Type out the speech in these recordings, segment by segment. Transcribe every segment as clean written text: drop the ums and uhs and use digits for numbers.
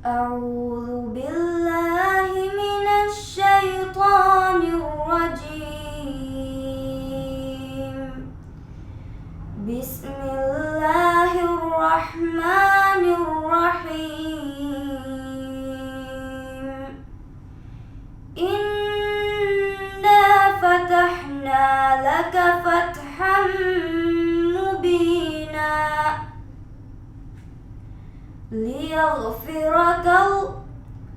أعوذ بالله من الشيطان الرجيم. بسم الله الرحمن الرحيم. إنا فتحنا لك فتحا مبينا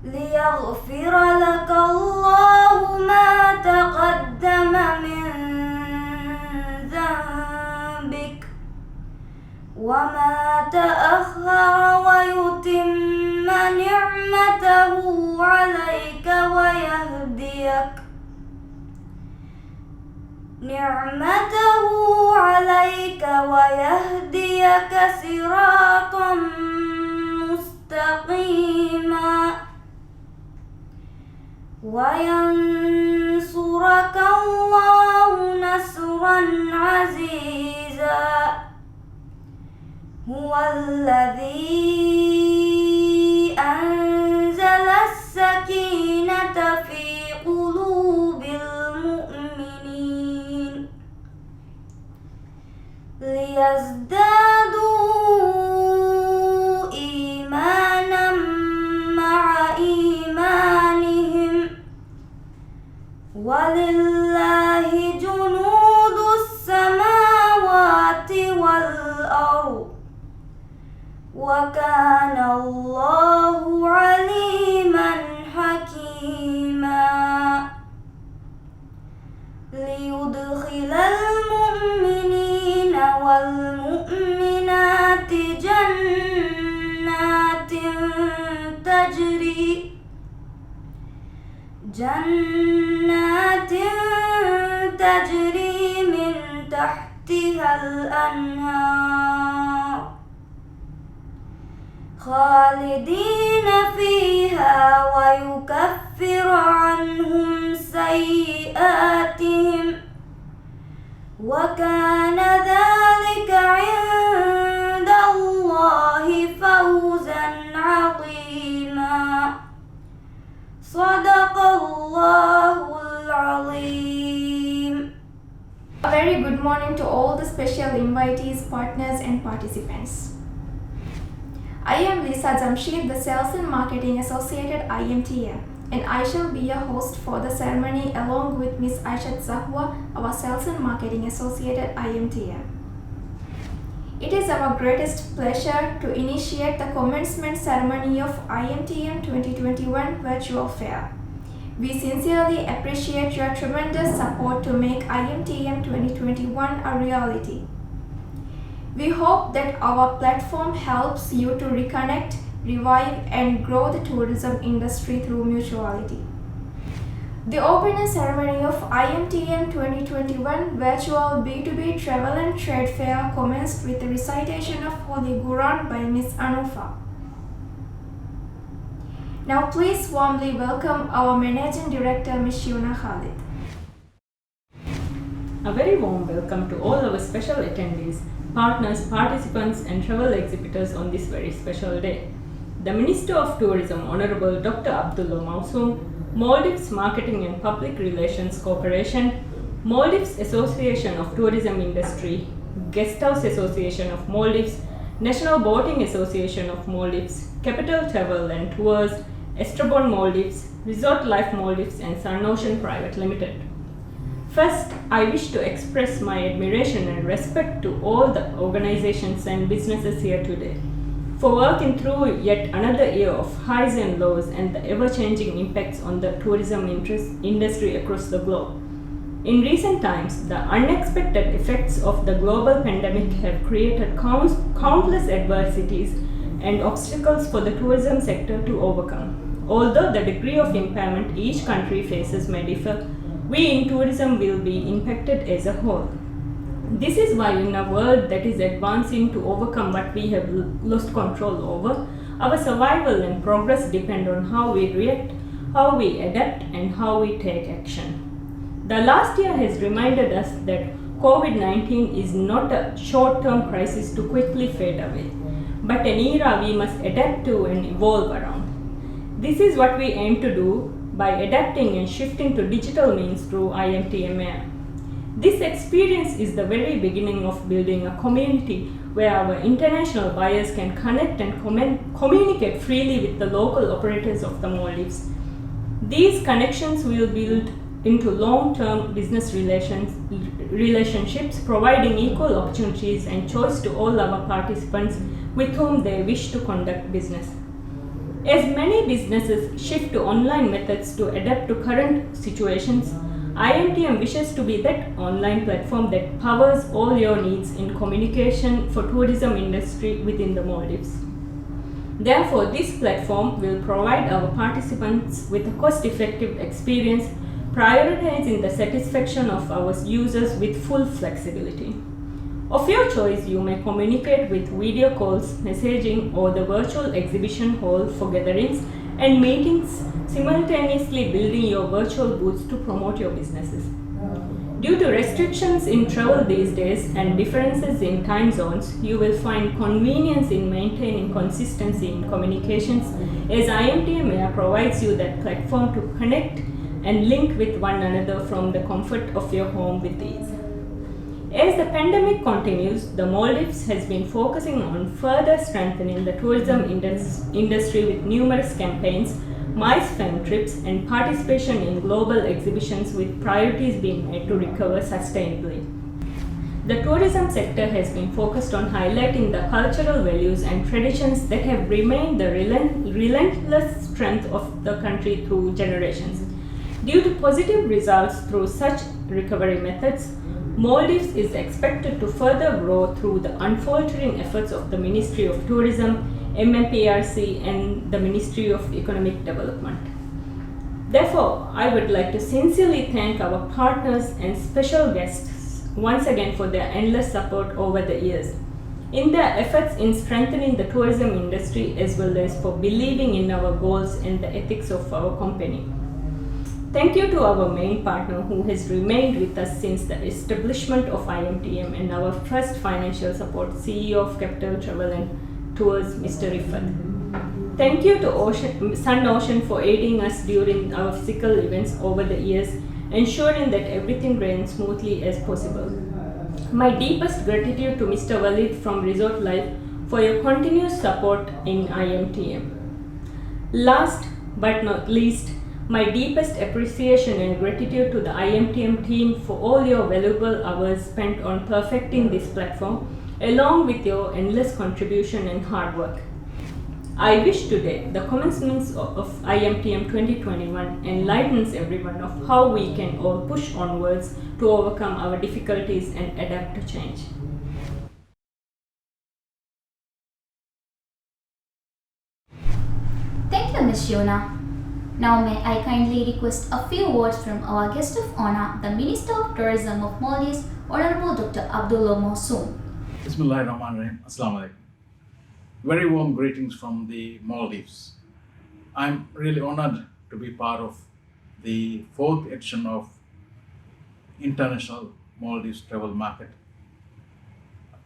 ليغفر لك الله ما تقدم من ذنبك وما تأخر ويتم نعمته عليك ويهديك صراطا مستقيما وينصرك الله نصرا عزيزا. هو الذي أنزل السكينة في قلوب المؤمنين ليزدادوا إيمانا مع إيمانهم ولله جنود السماوات والأرض وكان الله عليما حكيما. ليدخل المؤمنين والمؤمنات جنات تجري من تحتها الأنهار خالدين فيها ويكفر عنهم سيئاتهم وكان ذلك عند الله فوزا عظيما. صدق الله العظيم. A very good morning to all the special invitees, partners and participants. I am Leesha Jamsheed, the Sales and Marketing Associate at IMTM, and I shall be your host for the ceremony along with Ms. Aishath Zahwaa, our Sales and Marketing Associate at IMTM. It is our greatest pleasure to initiate the commencement ceremony of IMTM 2021 Virtual Fair. We sincerely appreciate your tremendous support to make IMTM 2021 a reality. We hope that our platform helps you to reconnect, revive, and grow the tourism industry through mutuality. The opening ceremony of IMTM 2021 Virtual B2B Travel and Trade Fair commenced with the recitation of Holy Quran by Ms. Anufa. Now please warmly welcome our Managing Director Ms. Shiuna Khalid. A very warm welcome to all our special attendees, partners, participants and travel exhibitors on this very special day. The Minister of Tourism, Honorable Dr. Abdulla Mausoom, Maldives Marketing and Public Relations Corporation, Maldives Association of Tourism Industry, Guest House Association of Maldives, National Boating Association of Maldives, Capital Travel and Tours, Estrabon Maldives, Resort Life Maldives and Sun Ocean Private Limited. First, I wish to express my admiration and respect to all the organizations and businesses here today for working through yet another year of highs and lows and the ever-changing impacts on the tourism industry across the globe. In recent times, the unexpected effects of the global pandemic have created countless adversities and obstacles for the tourism sector to overcome. Although the degree of impairment each country faces may differ, we in tourism will be impacted as a whole. This is why in a world that is advancing to overcome what we have lost control over, our survival and progress depend on how we react, how we adapt and how we take action. The last year has reminded us that COVID-19 is not a short-term crisis to quickly fade away, but an era we must adapt to and evolve around. This is what we aim to do by adapting and shifting to digital means through IMTM. This experience is the very beginning of building a community where our international buyers can connect and communicate freely with the local operators of the Maldives. These connections will build into long-term business relationships, providing equal opportunities and choice to all our participants with whom they wish to conduct business. As many businesses shift to online methods to adapt to current situations, IMTM wishes to be that online platform that powers all your needs in communication for tourism industry within the Maldives. Therefore, this platform will provide our participants with a cost-effective experience, prioritizing the satisfaction of our users with full flexibility. Of your choice, you may communicate with video calls, messaging, or the virtual exhibition hall for gatherings and meetings, simultaneously building your virtual booths to promote your businesses. Due to restrictions in travel these days and differences in time zones, you will find convenience in maintaining consistency in communications, as IMTM provides you that platform to connect and link with one another from the comfort of your home with ease. As the pandemic continues, the Maldives has been focusing on further strengthening the tourism industry with numerous campaigns, MICE-FEM trips, and participation in global exhibitions, with priorities being made to recover sustainably. The tourism sector has been focused on highlighting the cultural values and traditions that have remained the relentless strength of the country through generations. Due to positive results through such recovery methods, Maldives is expected to further grow through the unfaltering efforts of the Ministry of Tourism, MMPRC, and the Ministry of Economic Development. Therefore, I would like to sincerely thank our partners and special guests once again for their endless support over the years, in their efforts in strengthening the tourism industry, as well as for believing in our goals and the ethics of our company. Thank you to our main partner who has remained with us since the establishment of IMTM, and our first financial support, CEO of Capital Travel and Tours, Mr. Riffath. Thank you to Sun Ocean for aiding us during our physical events over the years, ensuring that everything ran smoothly as possible. My deepest gratitude to Mr. Khalid from Resort Life for your continuous support in IMTM. Last but not least, my deepest appreciation and gratitude to the IMTM team for all your valuable hours spent on perfecting this platform, along with your endless contribution and hard work. I wish today the commencement of IMTM 2021 enlightens everyone of how we can all push onwards to overcome our difficulties and adapt to change. Thank you, Ms. Shiuna. Now may I kindly request a few words from our guest of honor, the Minister of Tourism of Maldives, Honorable Dr. Abdulla Mausoom. Bismillahirrahmanirrahim. Assalamu alaikum. Very warm greetings from the Maldives. I'm really honored to be part of the 4th edition of International Maldives Travel Market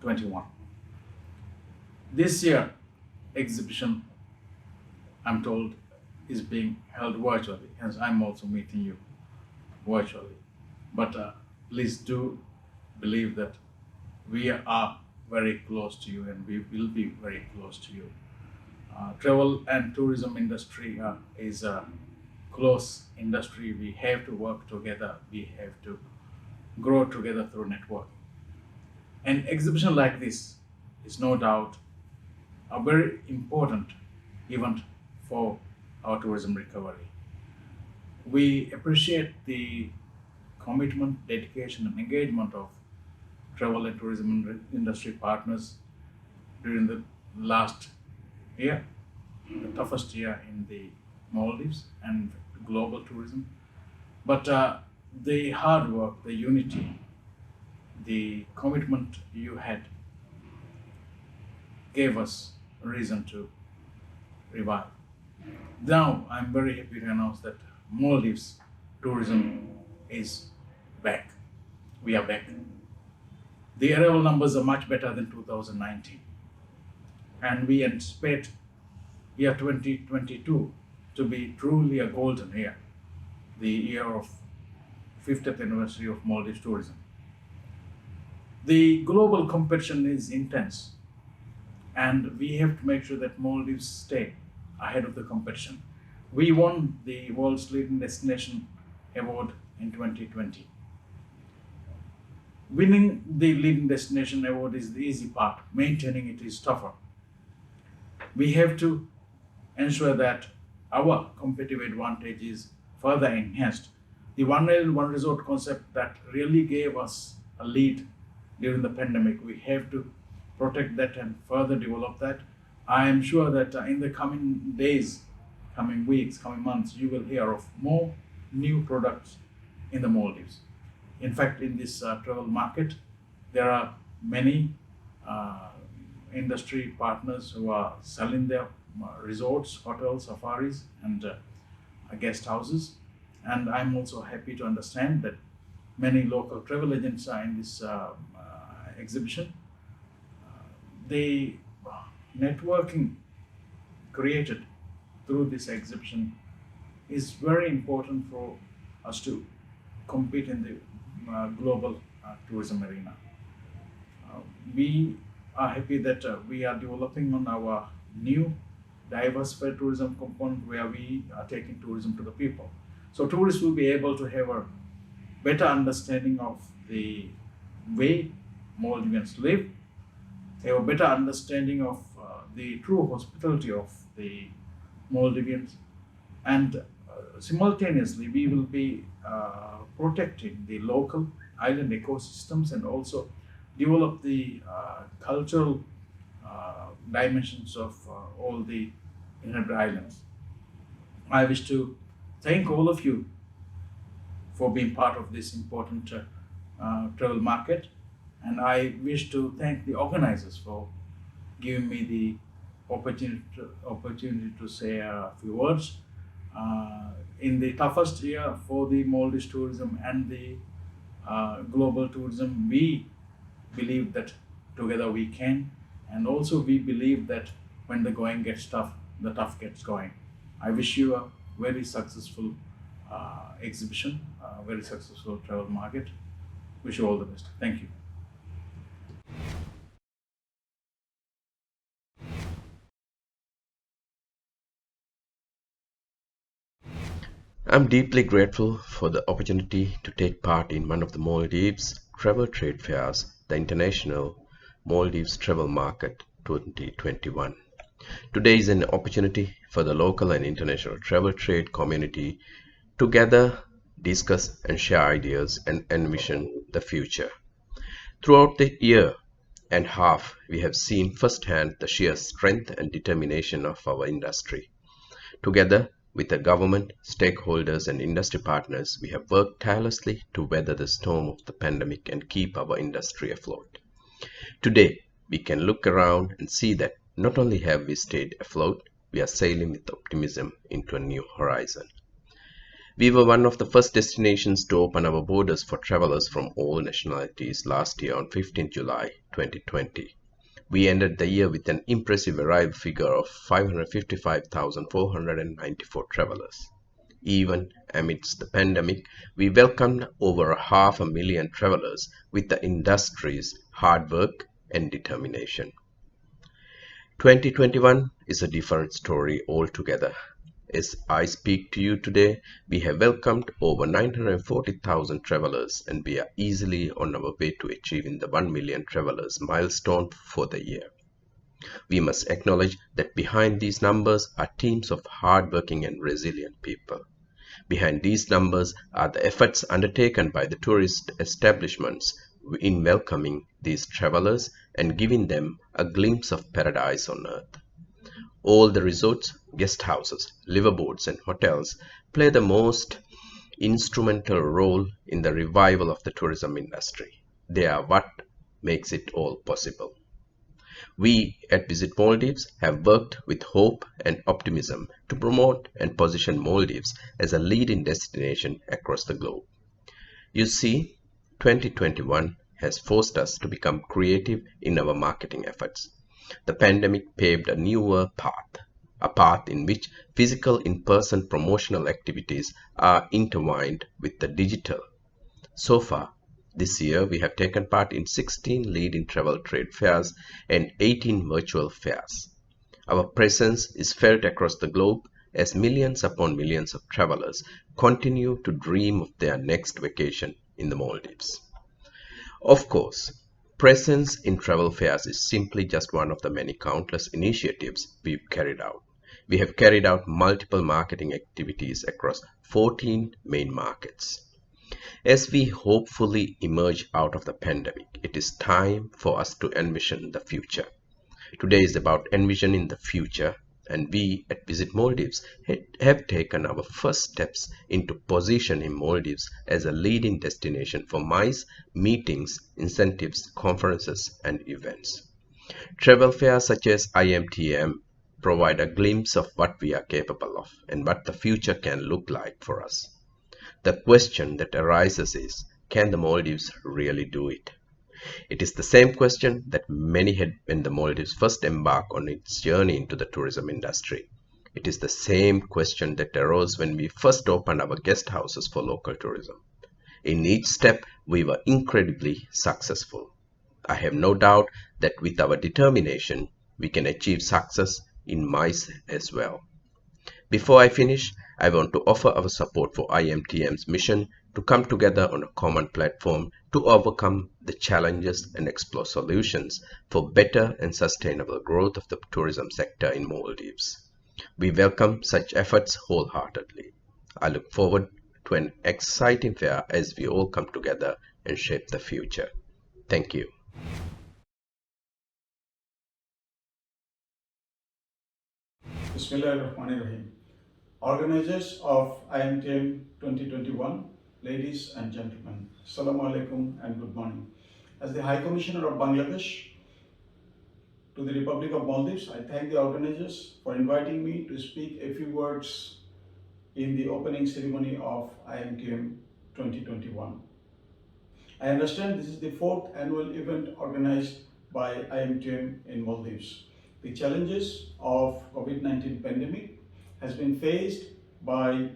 21. This year exhibition, I'm told, is being held virtually, hence I'm also meeting you virtually. But please do believe that we are very close to you, and we will be very close to you. Travel and tourism industry is a close industry. We have to work together. We have to grow together through networking. An exhibition like this is no doubt a very important event for our tourism recovery. We appreciate the commitment, dedication, and engagement of travel and tourism industry partners during the last year, the toughest year in the Maldives and global tourism. But the hard work, the unity, the commitment you had gave us a reason to revive. Now, I'm very happy to announce that Maldives tourism is back. We are back. The arrival numbers are much better than 2019. And we anticipate year 2022 to be truly a golden year, the year of 50th anniversary of Maldives tourism. The global competition is intense, and we have to make sure that Maldives stay ahead of the competition. We won the World's Leading Destination Award in 2020. Winning the Leading Destination Award is the easy part, maintaining it is tougher. We have to ensure that our competitive advantage is further enhanced. The one island, one resort concept that really gave us a lead during the pandemic, we have to protect that and further develop that. I am sure that in the coming days, coming weeks, coming months, you will hear of more new products in the Maldives. In fact, in this travel market, there are many industry partners who are selling their resorts, hotels, safaris, and guest houses. And I'm also happy to understand that many local travel agents are in this exhibition. The networking created through this exhibition is very important for us to compete in the global tourism arena. We are happy that we are developing on our new diversified tourism component where we are taking tourism to the people. So tourists will be able to have a better understanding of the way Maldivians live, have a better understanding of the true hospitality of the Maldivians, and simultaneously we will be protecting the local island ecosystems and also develop the cultural dimensions of all the inhabited islands. I wish to thank all of you for being part of this important travel market, and I wish to thank the organizers for giving me the opportunity to say a few words. In the toughest year for the Maldives tourism and the global tourism, we believe that together we can, and also we believe that when the going gets tough, the tough gets going. I wish you a very successful exhibition, a very successful travel market. Wish you all the best. Thank you. I'm deeply grateful for the opportunity to take part in one of the Maldives travel trade fairs, the International Maldives Travel Market 2021. Today is an opportunity for the local and international travel trade community to gather, discuss and share ideas and envision the future. Throughout the year and half, we have seen firsthand the sheer strength and determination of our industry. Together with the government, stakeholders and industry partners, we have worked tirelessly to weather the storm of the pandemic and keep our industry afloat. Today, we can look around and see that not only have we stayed afloat, we are sailing with optimism into a new horizon. We were one of the first destinations to open our borders for travelers from all nationalities last year on 15 July 2020. We ended the year with an impressive arrival figure of 555,494 travelers. Even amidst the pandemic, we welcomed over 500,000 travelers with the industry's hard work and determination. 2021 is a different story altogether. As I speak to you today, we have welcomed over 940,000 travelers and we are easily on our way to achieving the 1 million travelers milestone for the year. We must acknowledge that behind these numbers are teams of hardworking and resilient people. Behind these numbers are the efforts undertaken by the tourist establishments in welcoming these travelers and giving them a glimpse of paradise on earth. All the resorts, guest houses, liveaboards and hotels play the most instrumental role in the revival of the tourism industry. They are what makes it all possible. We at Visit Maldives have worked with hope and optimism to promote and position Maldives as a leading destination across the globe. You see, 2021 has forced us to become creative in our marketing efforts. The pandemic paved a newer path. a path in which physical in-person promotional activities are intertwined with the digital. So far, this year we have taken part in 16 leading travel trade fairs and 18 virtual fairs. Our presence is felt across the globe as millions upon millions of travelers continue to dream of their next vacation in the Maldives. Of course, presence in travel fairs is simply just one of the many countless initiatives we've carried out. We have carried out multiple marketing activities across 14 main markets. As we hopefully emerge out of the pandemic, it is time for us to envision the future. Today is about envisioning the future, and we at Visit Maldives have taken our first steps into positioning Maldives as a leading destination for MICE meetings, incentives, conferences, and events. Travel fairs such as IMTM provide a glimpse of what we are capable of and what the future can look like for us. The question that arises is, can the Maldives really do it? It is the same question that many had when the Maldives first embarked on its journey into the tourism industry. It is the same question that arose when we first opened our guest houses for local tourism. In each step, we were incredibly successful. I have no doubt that with our determination, we can achieve success in MICE as well. Before I finish, I want to offer our support for IMTM's mission to come together on a common platform to overcome the challenges and explore solutions for better and sustainable growth of the tourism sector in Maldives. We welcome such efforts wholeheartedly. I look forward to an exciting fair as we all come together and shape the future. Thank you. Bismillahirrahmanirrahim. Organizers of IMTM 2021, ladies and gentlemen, Assalamu alaikum and good morning. As the High Commissioner of Bangladesh to the Republic of Maldives, I thank the organizers for inviting me to speak a few words in the opening ceremony of IMTM 2021. I understand this is the fourth annual event organized by IMTM in Maldives. The challenges of COVID-19 pandemic has been faced by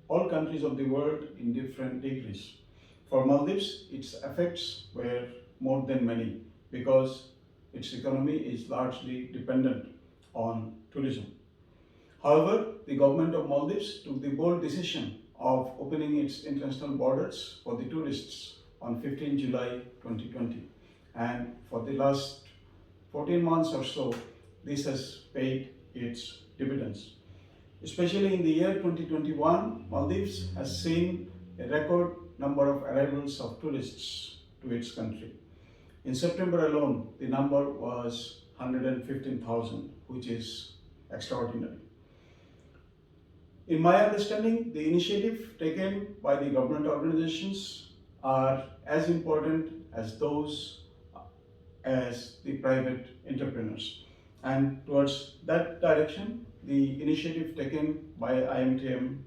all countries of the world in different degrees. For Maldives, its effects were more than many because its economy is largely dependent on tourism. However, the government of Maldives took the bold decision of opening its international borders for the tourists on 15 July 2020. And for the last 14 months or so, this has paid its dividends. Especially in the year 2021, Maldives has seen a record number of arrivals of tourists to its country. In September alone, the number was 115,000, which is extraordinary. In my understanding, the initiative taken by the government organizations are as important as those as the private entrepreneurs. And towards that direction, the initiative taken by IMTM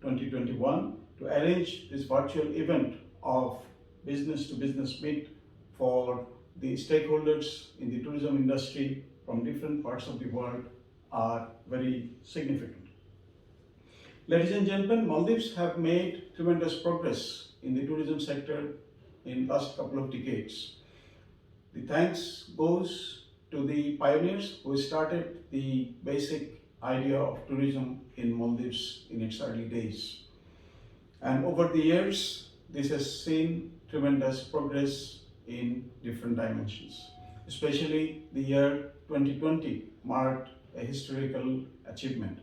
2021 to arrange this virtual event of business to business meet for the stakeholders in the tourism industry from different parts of the world are very significant. Ladies and gentlemen, Maldives have made tremendous progress in the tourism sector in the last couple of decades. The thanks goes to the pioneers who started the basic idea of tourism in Maldives in its early days. And over the years, this has seen tremendous progress in different dimensions. Especially the year 2020 marked a historical achievement.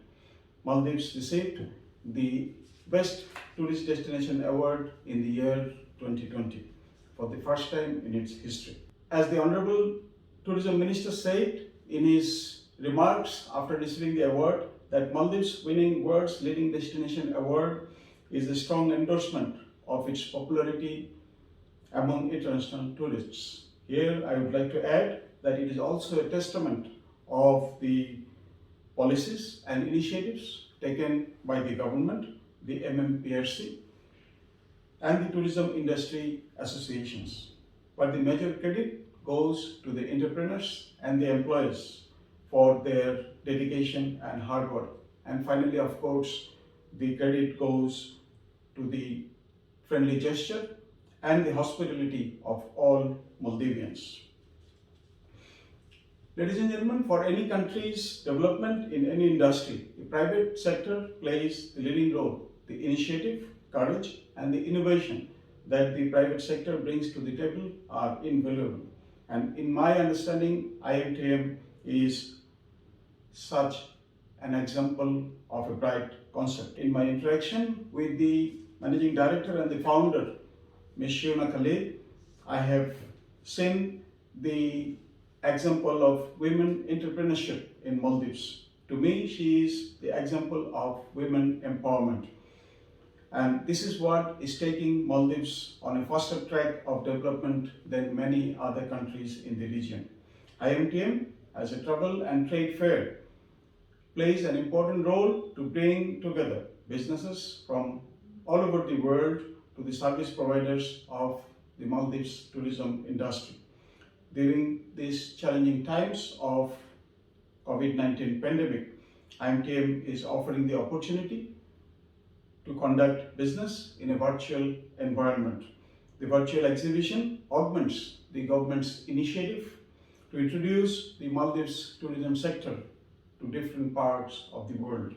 Maldives received the Best Tourist Destination Award in the year 2020 for the first time in its history. As the Honorable Tourism Minister said in his remarks after receiving the award, that Maldives winning World's Leading Destination Award is a strong endorsement of its popularity among international tourists. Here I would like to add that it is also a testament of the policies and initiatives taken by the government, the MMPRC, and the tourism industry associations. But the major credit goes to the entrepreneurs and the employers for their dedication and hard work. And finally, of course, the credit goes to the friendly gesture and the hospitality of all Maldivians. Ladies and gentlemen, for any country's development in any industry, the private sector plays the leading role. The initiative, courage, and the innovation that the private sector brings to the table are invaluable. And in my understanding, IMTM is such an example of a bright concept. In my interaction with the managing director and the founder, Ms. Shiuna Khalid, I have seen the example of women entrepreneurship in Maldives. To me, she is the example of women empowerment. And this is what is taking Maldives on a faster track of development than many other countries in the region. IMTM, as a travel and trade fair, plays an important role to bring together businesses from all over the world to the service providers of the Maldives tourism industry. During these challenging times of COVID-19 pandemic, IMTM is offering the opportunity to conduct business in a virtual environment. The virtual exhibition augments the government's initiative to introduce the Maldives tourism sector to different parts of the world.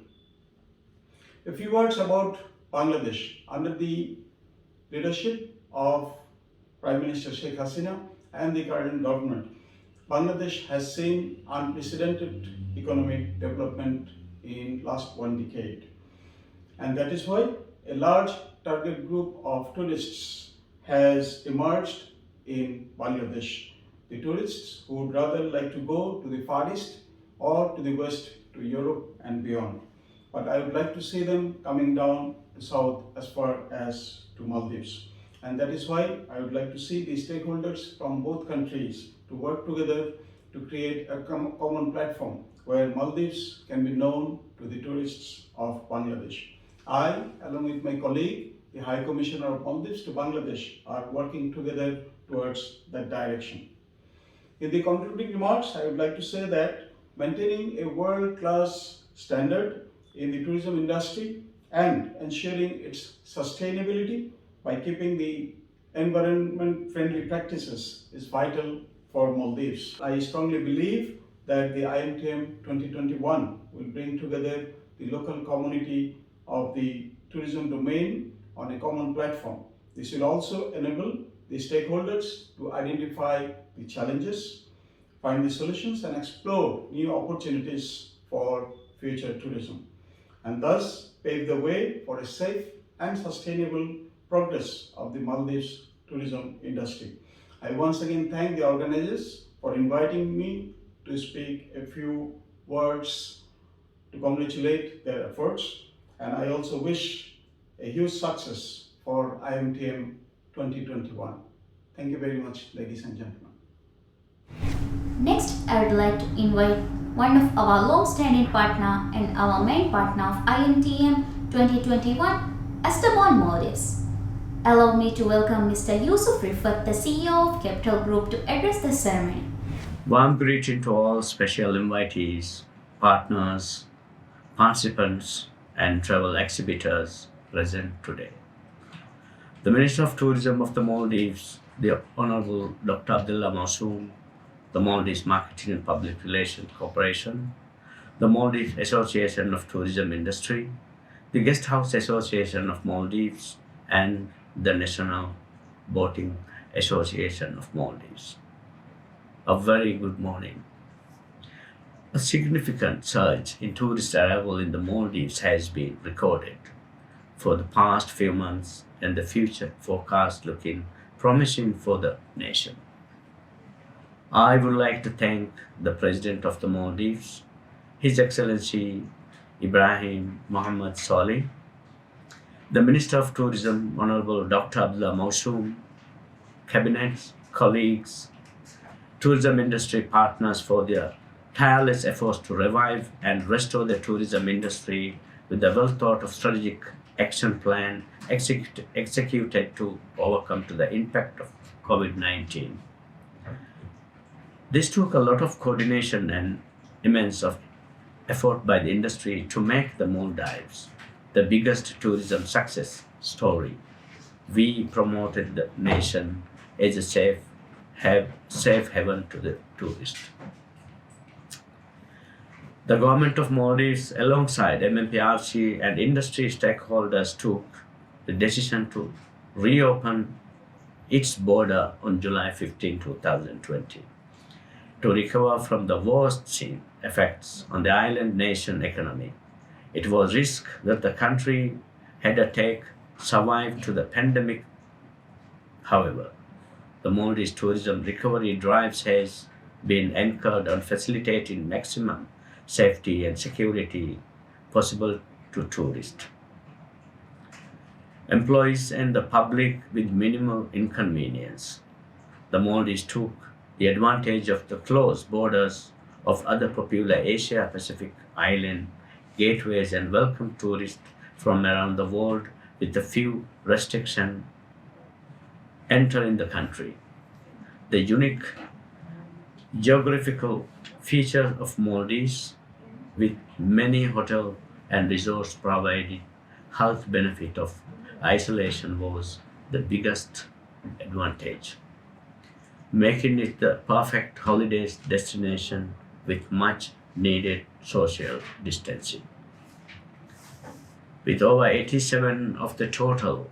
A few words about Bangladesh. Under the leadership of Prime Minister Sheikh Hasina and the current government, Bangladesh has seen unprecedented economic development in last one decade. And that is why a large target group of tourists has emerged in Bangladesh. The tourists who would rather like to go to the Far East or to the West, to Europe and beyond. But I would like to see them coming down to South as far as to Maldives. And that is why I would like to see the stakeholders from both countries to work together to create a common platform where Maldives can be known to the tourists of Bangladesh. I, along with my colleague, the High Commissioner of Maldives to Bangladesh, are working together towards that direction. In the concluding remarks, I would like to say that maintaining a world-class standard in the tourism industry and ensuring its sustainability by keeping the environment-friendly practices is vital for Maldives. I strongly believe that the IMTM 2021 will bring together the local community of the tourism domain on a common platform. This will also enable the stakeholders to identify the challenges, find the solutions and explore new opportunities for future tourism, and thus pave the way for a safe and sustainable progress of the Maldives tourism industry. I once again thank the organizers for inviting me to speak a few words to congratulate their efforts, and I also wish a huge success for IMTM 2021. Thank you very much, ladies and gentlemen. Next, I would like to invite one of our long-standing partner and our main partner of IMTM 2021, Esteban Maldives. Allow me to welcome Mr. Yoosuf Riffath, the CEO of Capital Group, to address the ceremony. Warm greeting to all special invitees, partners, participants, and travel exhibitors present today. The Minister of Tourism of the Maldives, the Honorable Dr. Abdulla Mausoom, the Maldives Marketing and Public Relations Corporation, the Maldives Association of Tourism Industry, the Guest House Association of Maldives, and the National Boating Association of Maldives. A very good morning. A significant surge in tourist arrival in the Maldives has been recorded for the past few months, and the future forecast looking promising for the nation. I would like to thank the President of the Maldives, His Excellency Ibrahim Mohamed Saleh, the Minister of Tourism, Honorable Dr. Abdulla Mausoom, cabinets, colleagues, tourism industry partners for their tireless efforts to revive and restore the tourism industry with a well-thought-of strategic action plan executed to overcome to the impact of COVID-19. This took a lot of coordination and immense of effort by the industry to make the Maldives the biggest tourism success story. We promoted the nation as a safe haven to the tourist. The government of Maldives, alongside MMPRC and industry stakeholders, took the decision to reopen its border on July 15, 2020, to recover from the worst seen effects on the island nation economy. It was risk that the country had to take survive to the pandemic. However, the Maldives tourism recovery drives has been anchored on facilitating maximum safety and security possible to tourists, employees and the public with minimal inconvenience. The Maldives took the advantage of the closed borders of other popular Asia Pacific island gateways and welcomed tourists from around the world with a few restrictions entering the country. The unique geographical feature of Maldives, with many hotels and resorts providing health benefit of isolation, was the biggest advantage, making it the perfect holiday destination with much needed social distancing. With over 87 of the total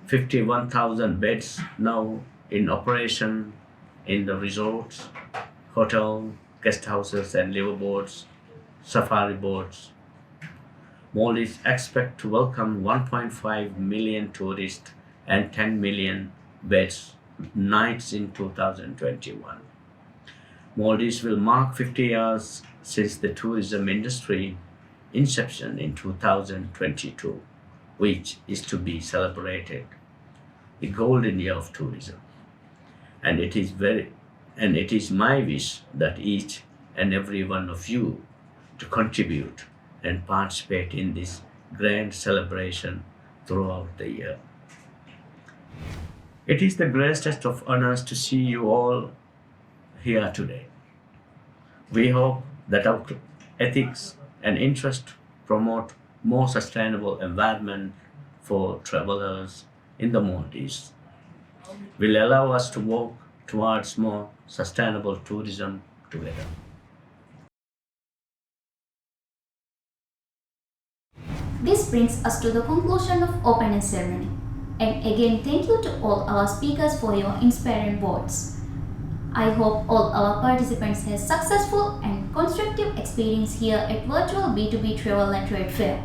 51,000 beds now in operation in the resorts, hotel, guest houses and liveaboards, safari boats, Maldives expect to welcome 1.5 million tourists and 10 million beds nights in 2021. Maldives will mark 50 years since the tourism industry inception in 2022, which is to be celebrated the golden year of tourism. And it is my wish that each and every one of you to contribute and participate in this grand celebration throughout the year. It is the greatest of honors to see you all here today. We hope that our ethics and interest promote more sustainable environment for travelers in the Maldives, will allow us to work towards more sustainable tourism together. This brings us to the conclusion of opening ceremony. And again, thank you to all our speakers for your inspiring words. I hope all our participants have successful and constructive experience here at virtual B2B Travel and Trade Fair.